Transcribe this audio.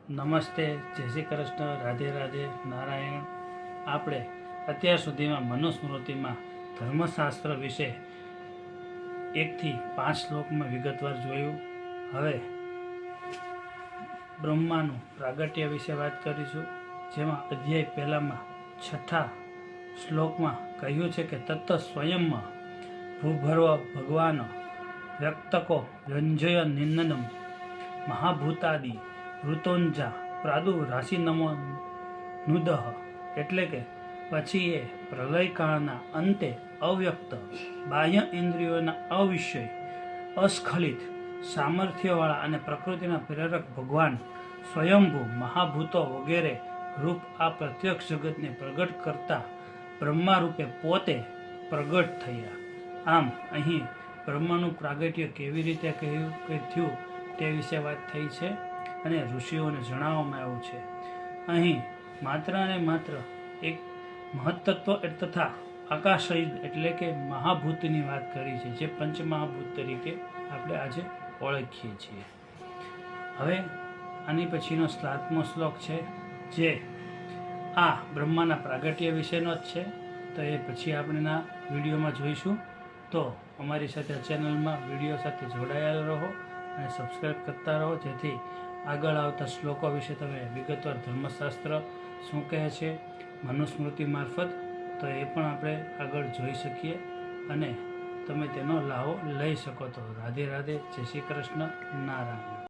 નમસ્તે, જય શ્રી કૃષ્ણ, રાધે રાધે, નારાયણ. આપણે અત્યાર સુધીમાં મનુસ્મૃતિમાં ધર્મશાસ્ત્ર વિશે 1 થી 5 શ્લોકમાં વિગતવાર જોયું. હવે બ્રહ્માનું પ્રાગટ્ય વિશે વાત કરીશું, જેમાં અધ્યાય પહેલામાં 6થા શ્લોકમાં કહ્યું છે કે તત્ત સ્વયંમાં ભૂભર્વ ભગવાન વ્યક્તકો વ્યંજય નિંદનમ મહાભૂતાદિ ઋતોંજા પ્રાદુ રાશિ નમો નુદહ, એટલે કે પછી એ પ્રલયકાળના અંતે અવ્યક્ત બાહ્ય ઇન્દ્રિયોના અવિષય અસ્ખલિત સામર્થ્યવાળા અને પ્રકૃતિના પ્રેરક ભગવાન સ્વયંભૂ મહાભૂતો વગેરે રૂપ આ પ્રત્યક્ષ જગતને પ્રગટ કરતા બ્રહ્મા રૂપે પોતે પ્રગટ થયા. આમ અહીં બ્રહ્માનું પ્રાગટ્ય કેવી રીતે થયું તે વિશે વાત થઈ છે અને ઋષિઓને જણાવવામાં આવ્યું છે. અહીં માત્ર અને માત્ર એક મહત્તત્વ તથા આકાશયુદ્ધ એટલે કે મહાભૂતની વાત કરી છે, જે પંચમહાભૂત તરીકે આપણે આજે ઓળખીએ છીએ. હવે આની પછીનો 7મો શ્લોક છે, જે આ બ્રહ્માના પ્રાગટ્ય વિશેનો જ છે. તો એ પછી આપણે વિડીયોમાં જોઈશું. તો અમારી સાથે ચેનલમાં વિડીયો સાથે જોડાયેલા રહો અને સબસ્ક્રાઈબ કરતા રહો, જેથી આગળ આવતા શ્લોકો વિશે તમે વિગતવાર ધર્મશાસ્ત્ર શું કહે છે મનુસ્મૃતિ મારફત, તો એ પણ આપણે આગળ જોઈ શકીએ અને તમે તેનો લાભ લઈ શકો. તો રાધે રાધે, જય શ્રી કૃષ્ણ, નારાયણ.